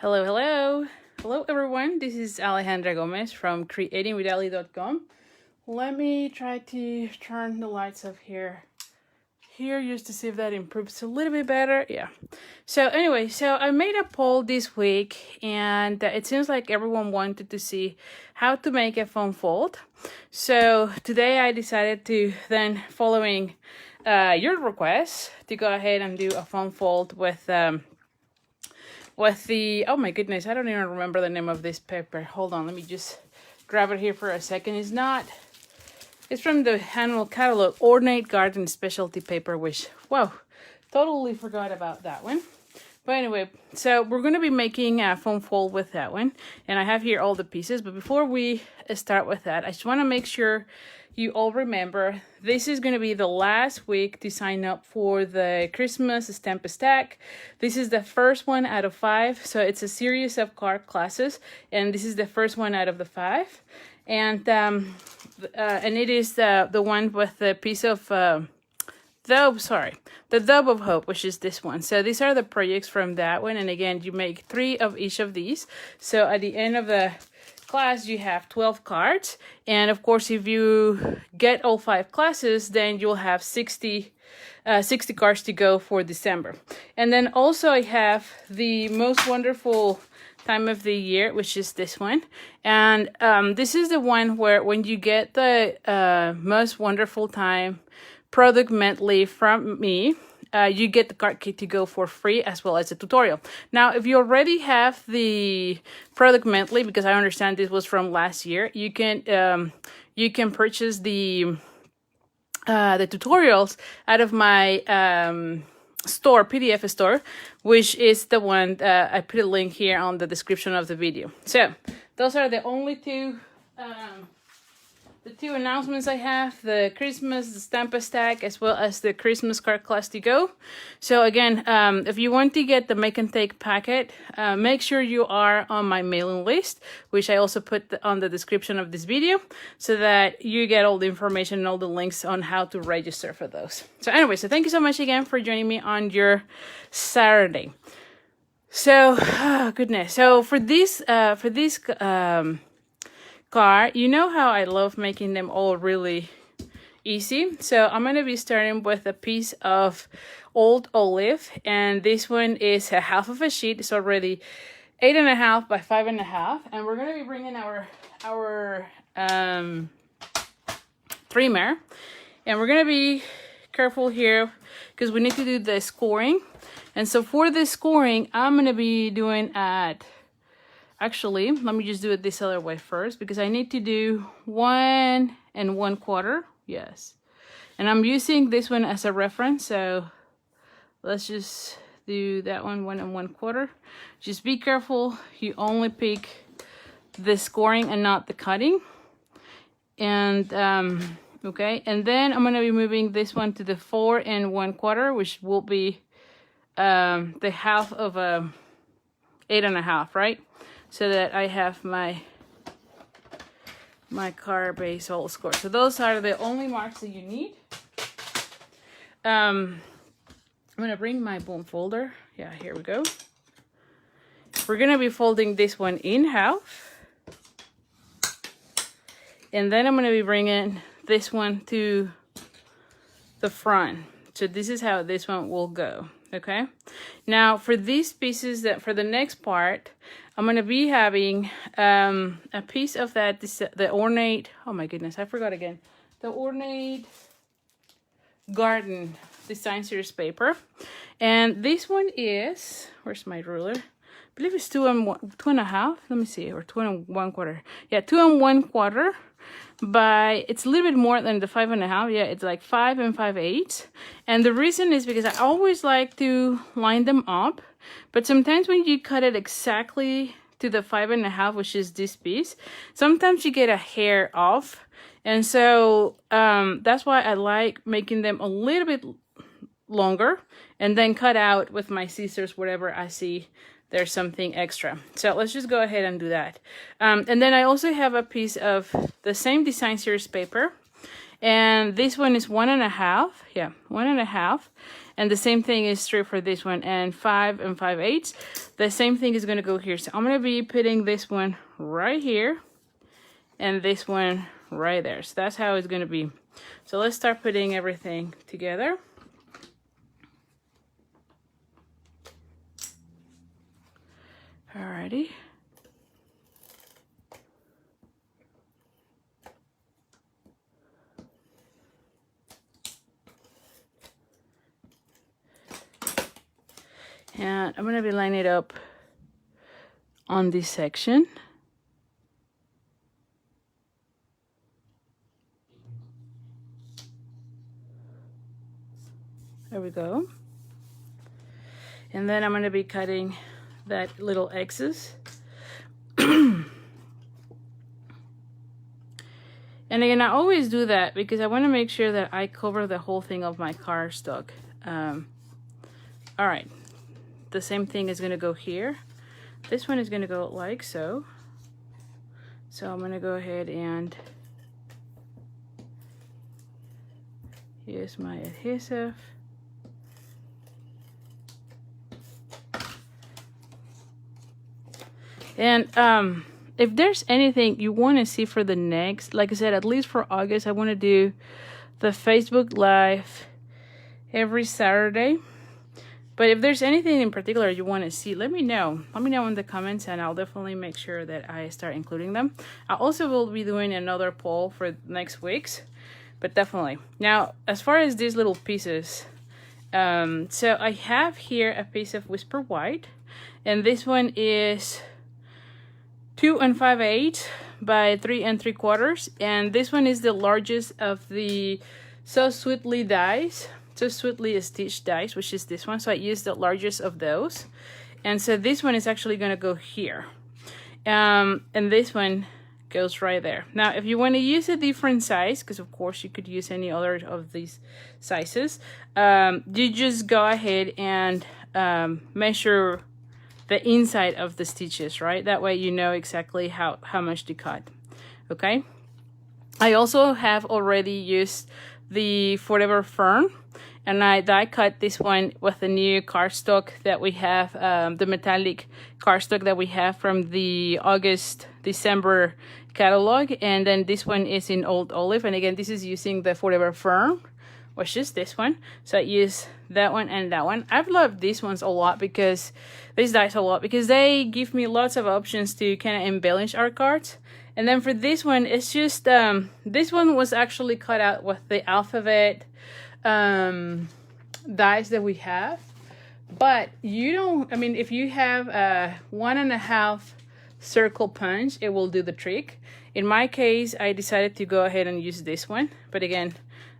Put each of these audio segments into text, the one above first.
Hello, hello. Hello, everyone. This is Alejandra Gomez from creatingwithali.com. Let me try to turn the lights off here just to see if that improves a little bit better. Yeah. So anyway, I made a poll this week, and it seems like everyone wanted to see how to make a foam fold. So today I decided to, then following your request, to go ahead and do a foam fold with the, oh my goodness, I don't even remember the name of this paper. Hold on, let me just grab it here for a second. It's from the annual catalog, Ornate Garden Specialty Paper, which, wow, totally forgot about that one. But anyway, so we're going to be making a foam fold with that one. And I have here all the pieces. But before we start with that, I just want to make sure you all remember this is going to be the last week to sign up for the Christmas Stamp Stack. This is the first one out of 5. So it's a series of card classes. And this is the first one out of the 5. And it is the one with the piece of the Dove of Hope, which is this one. So these are the projects from that one. And again, you make 3 of each of these. So at the end of the class, you have 12 cards. And of course, if you get all 5 classes, then you'll have 60 cards to go for December. And then also I have the most wonderful time of the year, which is this one. And this is the one where when you get the most wonderful time product monthly from me, you get the card kit to go for free, as well as the tutorial. Now, if you already have the product monthly, because I understand this was from last year, you can purchase the tutorials out of my store, PDF store, which is the one that I put a link here on the description of the video. So those are the only two announcements I have: the Christmas, the Stamp Stack, as well as the Christmas card class to go. So again, if you want to get the make and take packet, make sure you are on my mailing list, which I also put on the description of this video, so that you get all the information and all the links on how to register for those. So anyway, so thank you so much again for joining me on your Saturday. So, goodness. So for this card, you know how I love making them all really easy. So I'm going to be starting with a piece of old olive, and this one is a half of a sheet. It's already 8.5 by 5.5, and we're going to be bringing our trimmer, and we're going to be careful here because we need to do the scoring. And so for this scoring, I'm going to be doing actually, let me just do it this other way first, because I need to do 1 1/4. Yes. And I'm using this one as a reference. So let's just do that one, 1 1/4. Just be careful. You only pick the scoring and not the cutting. And, okay. And then I'm going to be moving this one to the 4 1/4, which will be the half of a 8.5, right? So that I have my card base all scored. So those are the only marks that you need. I'm gonna bring my boom folder. Yeah, here we go. We're gonna be folding this one in half, and then I'm gonna be bringing this one to the front. So this is how this one will go. Okay. Now for these pieces, that for the next part, I'm going to be having a piece of that, the Ornate, oh my goodness, I forgot again. The Ornate Garden Design Series paper. And this one is, where's my ruler? I believe it's 2 1/2. Let me see, or 2 1/4. Yeah, 2 1/4. By, it's a little bit more than the 5.5. Yeah, it's like 5 5/8. And the reason is because I always like to line them up, but sometimes when you cut it exactly to the 5.5, which is this piece, sometimes you get a hair off. And so that's why I like making them a little bit longer and then cut out with my scissors wherever I see there's something extra. So let's just go ahead and do that. And then I also have a piece of the same design series paper, and this one is 1.5. Yeah, 1.5. And the same thing is true for this one. And 5 5/8. The same thing is going to go here. So I'm going to be putting this one right here and this one right there. So that's how it's going to be. So let's start putting everything together. Alrighty. And I'm going to be lining it up on this section. There we go. And then I'm going to be cutting that little X's. And again, I always do that because I want to make sure that I cover the whole thing of my cardstock. All right. The same thing is going to go here. This one is going to go like so. So I'm going to go ahead and use my adhesive. And if there's anything you want to see for the next, like I said, at least for August, I want to do the Facebook Live every Saturday. But if there's anything in particular you want to see, let me know. Let me know in the comments and I'll definitely make sure that I start including them. I also will be doing another poll for next week's, but definitely. Now, as far as these little pieces, so I have here a piece of Whisper White, and this one is 2 5/8 by 3 3/4, and this one is the largest of the So Sweetly dies. So Sweetly Stitched dies, which is this one. So I used the largest of those. And so this one is actually going to go here. And this one goes right there. Now, if you want to use a different size, because of course you could use any other of these sizes, you just go ahead and measure the inside of the stitches, right? That way you know exactly how much to cut, okay? I also have already used the Forever Fern, and I die cut this one with the new cardstock that we have, the metallic cardstock that we have from the December catalog. And then this one is in Old Olive. And again, this is using the Forever Fern, which is this one. So I use that one and that one. I've loved these ones a lot because these dies a lot because they give me lots of options to kind of embellish our cards. And then for this one, it's just, this one was actually cut out with the alphabet dies that we have. But you don't, I mean, if you have a 1.5 circle punch, it will do the trick. In my case, I decided to go ahead and use this one. But again,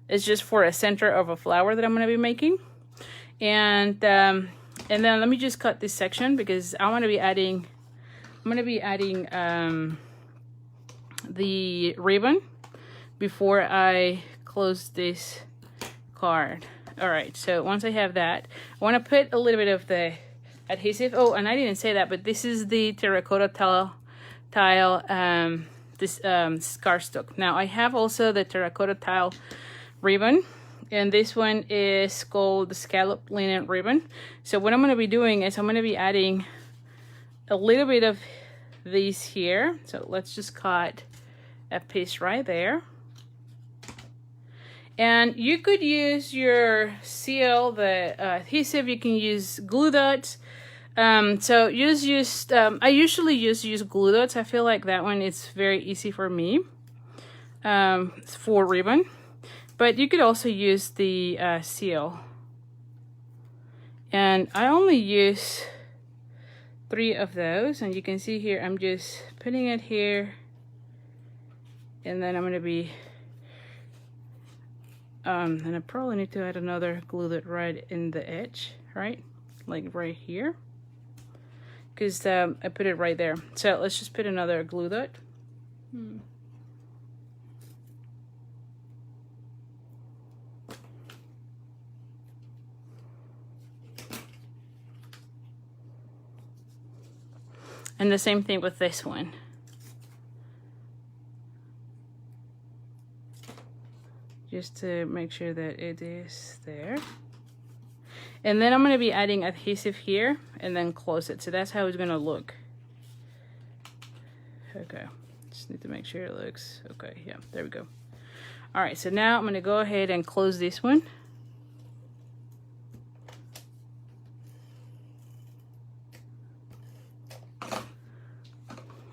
it's just for a center of a flower that I'm going to be making. And then let me just cut this section because I want to be adding, the ribbon before I close this card. All right, so once I have that, I want to put a little bit of the adhesive. Oh, and I didn't say that, but this is the terracotta tile this cardstock. Now I have also the terracotta tile ribbon, and this one is called the scallop linen ribbon. So what I'm going to be doing is I'm going to be adding a little bit of these here. So let's just cut a piece right there. And you could use your seal, the adhesive. You can use glue dots. So I usually use glue dots. I feel like that one is very easy for me for ribbon. But you could also use the seal. And I only use 3 of those. And you can see here, I'm just putting it here. And then I'm going to be... and I probably need to add another glue dot right in the edge, right? Like right here. Because I put it right there. So let's just put another glue dot. And the same thing with this one. Just to make sure that it is there. And then I'm going to be adding adhesive here and then close it. So that's how it's going to look. Okay, just need to make sure it looks okay. Yeah, there we go. All right, so now I'm going to go ahead and close this one.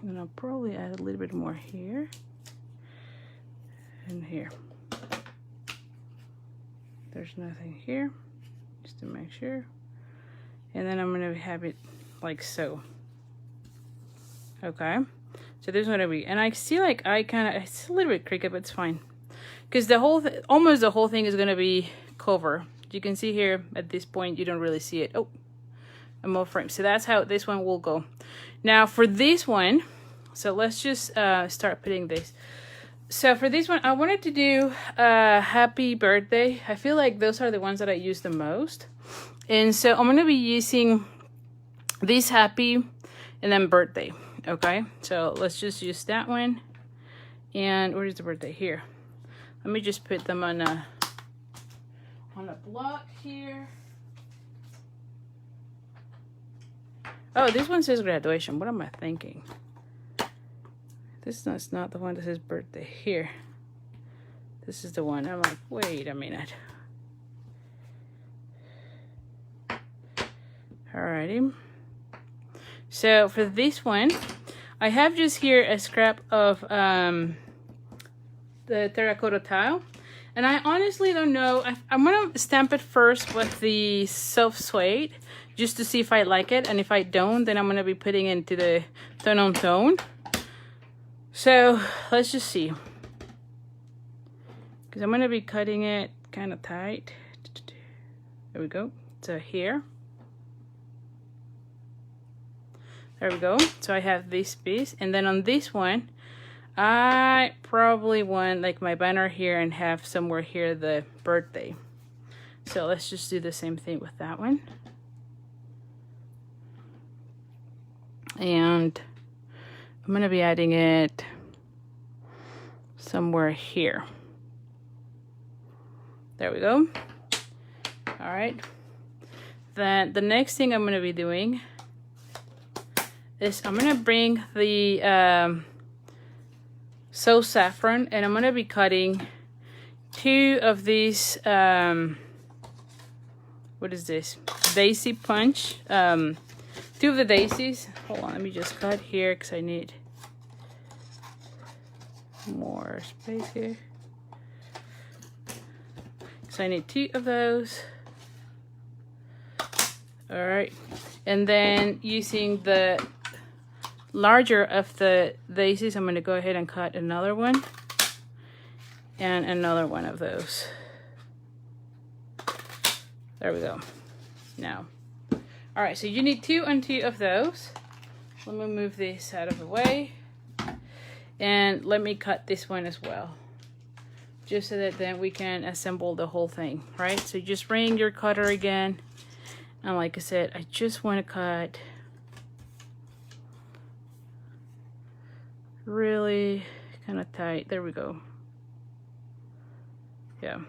And I'll probably add a little bit more here and here. There's nothing here, just to make sure. And then I'm going to have it like so. Okay, so this is going to be, and I see like it's a little bit cricket, but it's fine. Because the whole, almost the whole thing is going to be cover. You can see here at this point, you don't really see it. Oh, a more frame. So that's how this one will go. Now for this one, so let's just start putting this. So for this one, I wanted to do happy birthday. I feel like those are the ones that I use the most. And so I'm going to be using this happy and then birthday. Okay, so let's just use that one. And where is the birthday? Here. Let me just put them on a block here. Oh, this one says graduation. What am I thinking? This is not the one that says birthday. Here. This is the one. I'm like, wait a minute. Alrighty. So for this one, I have just here a scrap of the terracotta tile. And I honestly don't know. I'm going to stamp it first with the soft suede just to see if I like it. And if I don't, then I'm going to be putting it into the tone on tone. So let's just see. Because I'm going to be cutting it kind of tight. There we go. So here. There we go. So I have this piece. And then on this one, I probably want like my banner here and have somewhere here the birthday. So let's just do the same thing with that one. And I'm going to be adding it somewhere here. There we go. All right. Then the next thing I'm going to be doing is I'm going to bring the So Saffron, and I'm going to be cutting 2 of these, what is this? Daisy punch. 2 of the daisies. Hold on, let me just cut here because I need more space here. So I need 2 of those. All right. And then using the larger of the daisies, I'm going to go ahead and cut another one and another one of those. There we go. Now, all right, so you need 2 and 2 of those. Let me move this out of the way, and let me cut this one as well, just so that then we can assemble the whole thing, right? So just bring your cutter again, and like I said, I just want to cut really kind of tight. There we go. Yeah,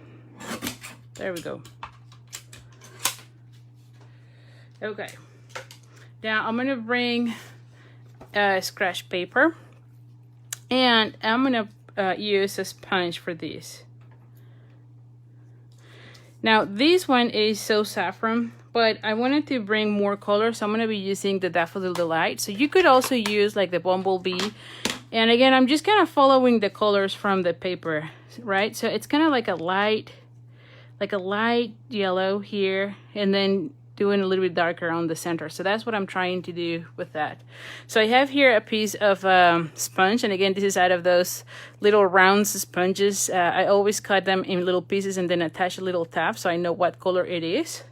there we go. Okay, now I'm gonna bring scratch paper, and I'm gonna use a sponge for this. Now this one is So Saffron, but I wanted to bring more color, so I'm gonna be using the Daffodil Delight. So you could also use like the Bumblebee. And again, I'm just kind of following the colors from the paper, right? So it's kind of like a light yellow here, and then doing a little bit darker on the center. So that's what I'm trying to do with that. So I have here a piece of sponge, and again, this is out of those little round sponges. I always cut them in little pieces and then attach a little tab so I know what color it is.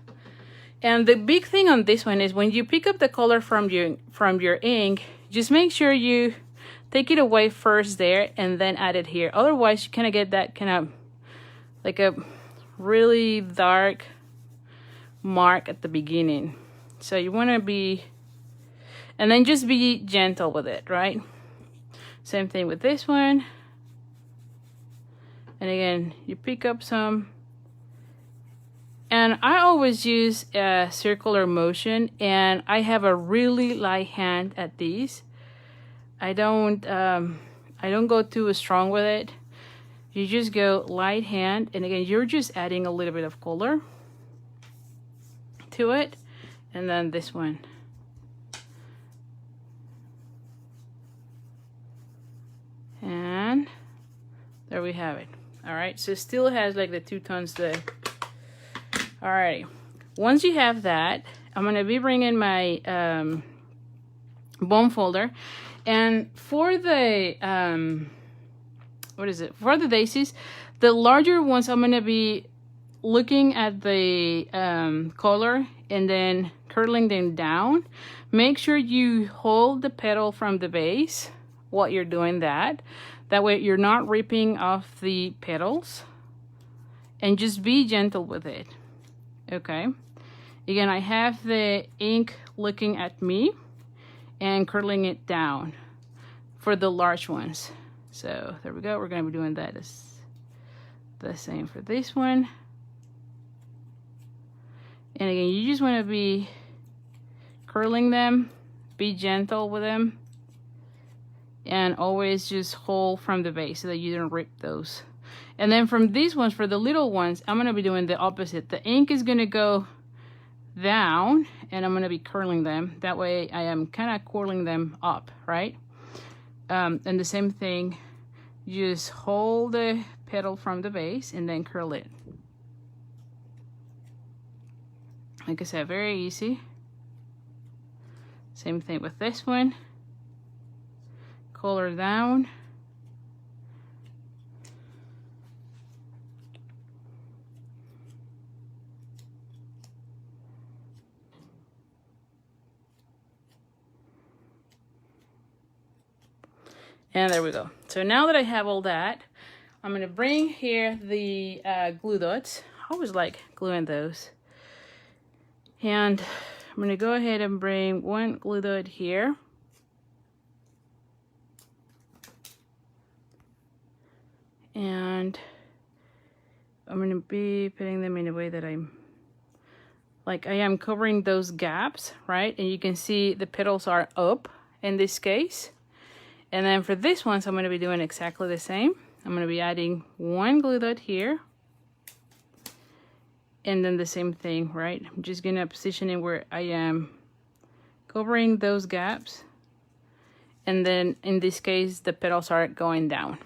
And the big thing on this one is when you pick up the color from your ink, just make sure you take it away first there and then add it here. Otherwise, you kind of get that kind of like a really dark mark at the beginning. So you want to be, and then just be gentle with it, right? Same thing with this one. And again, you pick up some, And I always use a circular motion, and I have a really light hand at these. I don't go too strong with it. You just go light hand, and again, you're just adding a little bit of color to it. And then this one. And there we have it. All right, so it still has like the 2 tones there. Alrighty, once you have that, I'm gonna be bringing my bone folder, and for the for the daisies, the larger ones, I'm gonna be looking at the color and then curling them down. Make sure you hold the petal from the base while you're doing that. That way you're not ripping off the petals, and just be gentle with it. Okay, again, I have the ink looking at me and curling it down for the large ones. So there we go. We're going to be doing that as the same for this one. And again, you just want to be curling them, be gentle with them, and always just hold from the base so that you don't rip those. And then from these ones, for the little ones, I'm going to be doing the opposite. The ink is going to go down, and I'm going to be curling them. That way I am kind of curling them up, right? And the same thing, just hold the petal from the base and then curl it. Like I said, very easy. Same thing with this one. Color down. And there we go. So now that I have all that, I'm going to bring here the glue dots. I always like gluing those. And I'm going to go ahead and bring one glue dot here. And I'm going to be putting them in a way that I am covering those gaps, right? And you can see the petals are up in this case. And then for this one, so I'm going to be doing exactly the same. I'm going to be adding one glue dot here. And then the same thing, right? I'm just going to position it where I am covering those gaps. And then in this case, the petals are going down.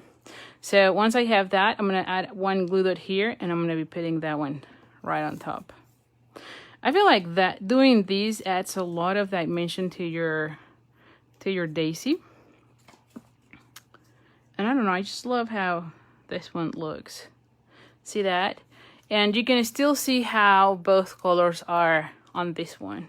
So once I have that, I'm going to add one glue dot here, and I'm going to be putting that one right on top. I feel like that doing these adds a lot of dimension to your daisy. And I don't know, I just love how this one looks. See that? And you can still see how both colors are on this one.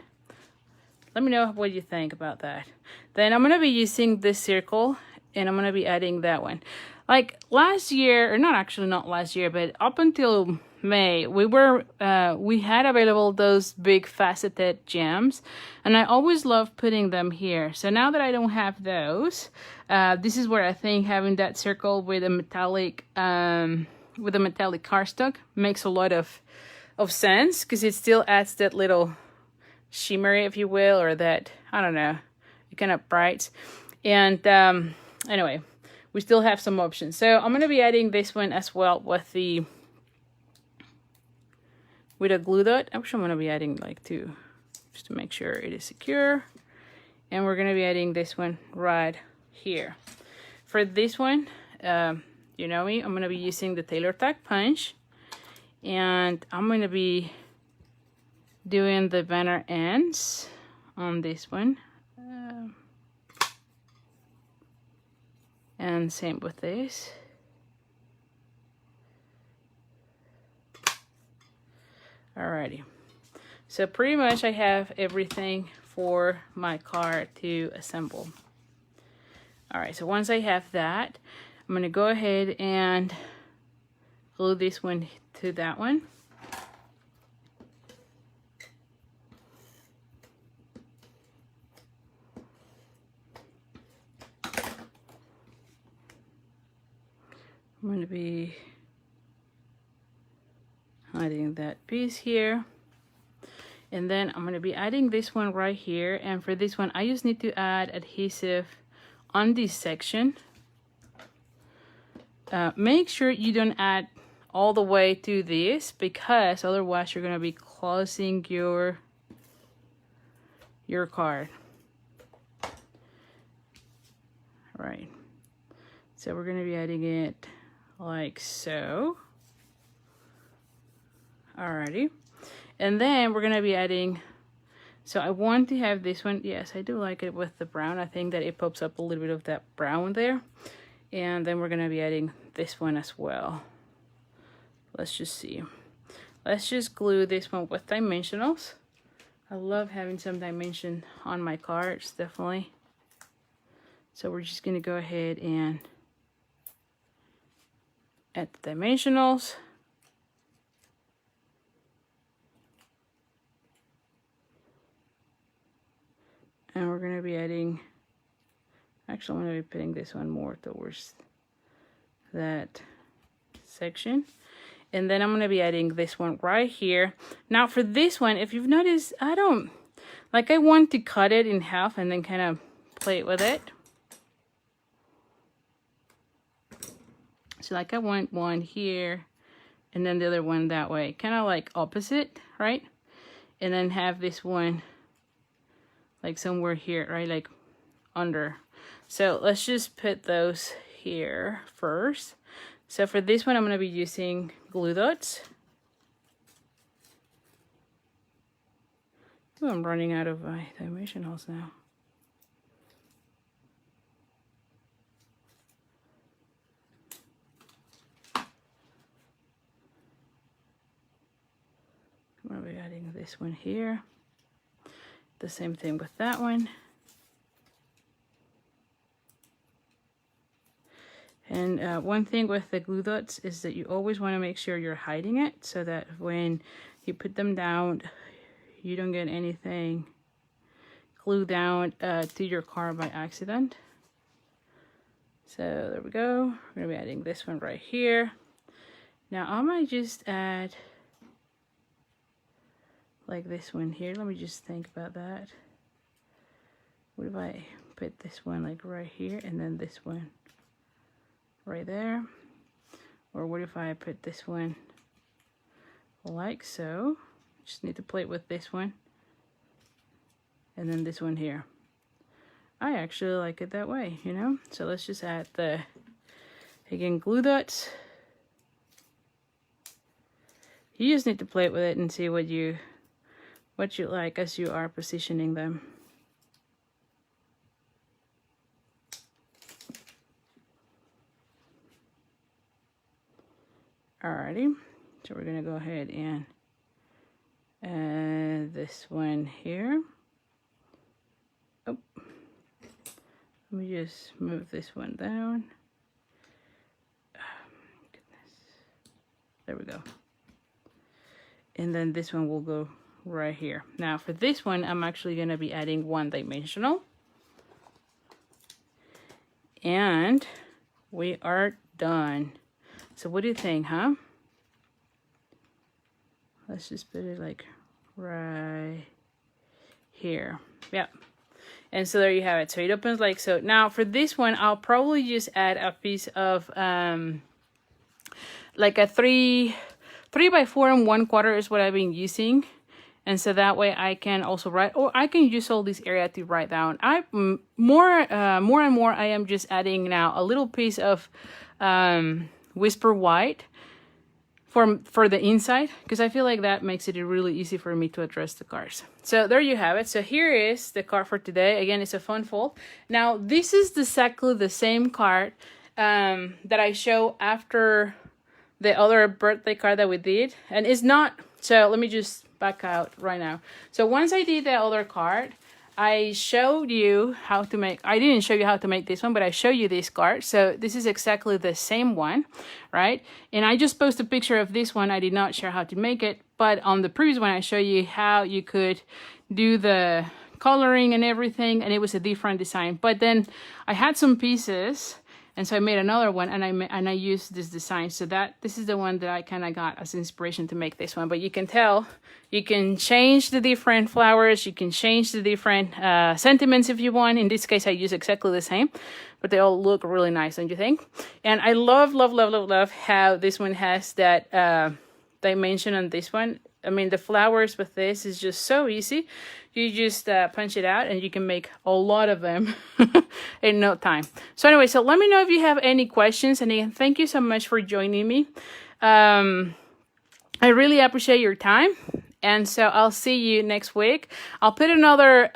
Let me know what you think about that. Then I'm going to be using this circle, and I'm going to be adding that one. Like last year, or not last year, but up until May, we had available those big faceted gems, and I always love putting them here. So now that I don't have those, this is where I think having that circle with a metallic cardstock makes a lot of sense, because it still adds that little shimmer, if you will, or that, I don't know, it kind of bright. And anyway, we still have some options. So I'm going to be adding this one as well with a glue dot. Actually, I'm going to be adding like 2 just to make sure it is secure. And we're going to be adding this one right here. For this one, you know me, I'm going to be using the Tailor Tack punch, and I'm going to be doing the banner ends on this one. And same with this. Alrighty. So pretty much I have everything for my card to assemble. Alright, so once I have that, I'm going to go ahead and glue this one to that one. I'm going to be adding that piece here. And then I'm going to be adding this one right here. And for this one, I just need to add adhesive on this section. Make sure you don't add all the way to this, because otherwise you're going to be closing your card. All right. So we're going to be adding it like so. Alrighty. And then we're going to be adding, so I want to have this one. Yes, I do like it with the brown. I think that it pops up a little bit of that brown there. And then we're going to be adding this one as well. Let's just see. Let's just glue this one with dimensionals. I love having some dimension on my cards, definitely. So we're just going to go ahead and add the dimensionals. And we're going to be adding, actually I'm going to be putting this one more towards that section. And then I'm going to be adding this one right here. Now for this one, if you've noticed, I want to cut it in half and then kind of play with it. So like I want one here and then the other one that way, kind of like opposite, right? And then have this one like somewhere here, right? Like under. So let's just put those here first. So for this one, I'm going to be using glue dots. Oh, I'm running out of my dimensionals now. I'm going to be adding this one here. The same thing with that one. And one thing with the glue dots is that you always want to make sure you're hiding it, so that when you put them down, you don't get anything glued down to your card by accident. So there we go. We're going to be adding this one right here. Now I might just add like this one here. Let me just think about that. What if I put this one like right here and then this one right there? Or what if I put this one like so? Just need to play it with this one and then this one here. I actually like it that way, you know. So let's just add the, again, glue dots. You just need to play it with it and see what you like as you are positioning them. Alrighty, so we're gonna go ahead and add this one here. Oh, let me just move this one down. Goodness, there we go. And then this one will go right here. Now for this one, I'm actually gonna be adding one dimensional. And we are done. So what do you think, huh? Let's just put it like right here. Yep. And so there you have it. So it opens like so. Now for this one, I'll probably just add a piece of like a 3 by 4 1/4 is what I've been using. And so that way I can also write, or I can use all this area to write down. More and more I am just adding now a little piece of Whisper White for the inside, because I feel like that makes it really easy for me to address the cards. So there you have it. So here is the card for today. Again, it's a fun fold. Now this is exactly the same card that I show after the other birthday card that we did, and it's not. So let me just back out right now. So once I did the other card, I showed you how to make, I didn't show you how to make this one, but I show you this card. So this is exactly the same one, right? And I just posted a picture of this one. I did not share how to make it, but on the previous one, I show you how you could do the coloring and everything, and it was a different design. But then I had some pieces, And so I made another one, and I used this design. So this is the one that I kind of got as inspiration to make this one. But you can tell, you can change the different flowers, you can change the different sentiments if you want. In this case, I use exactly the same, but they all look really nice, don't you think? And I love how this one has that dimension on this one. I mean, the flowers with this is just so easy. You just punch it out and you can make a lot of them in no time. So anyway, so let me know if you have any questions. And again, thank you so much for joining me. I really appreciate your time. And so I'll see you next week. I'll put another,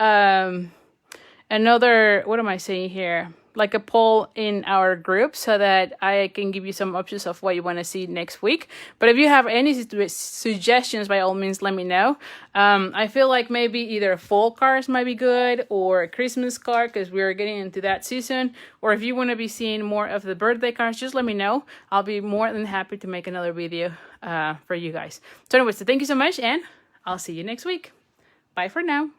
what am I saying here? Like a poll in our group so that I can give you some options of what you want to see next week. But if you have any suggestions, by all means, let me know. I feel like maybe either fall cards might be good or a Christmas card because we're getting into that season. Or if you want to be seeing more of the birthday cards, just let me know. I'll be more than happy to make another video for you guys. So anyways, so thank you so much and I'll see you next week. Bye for now.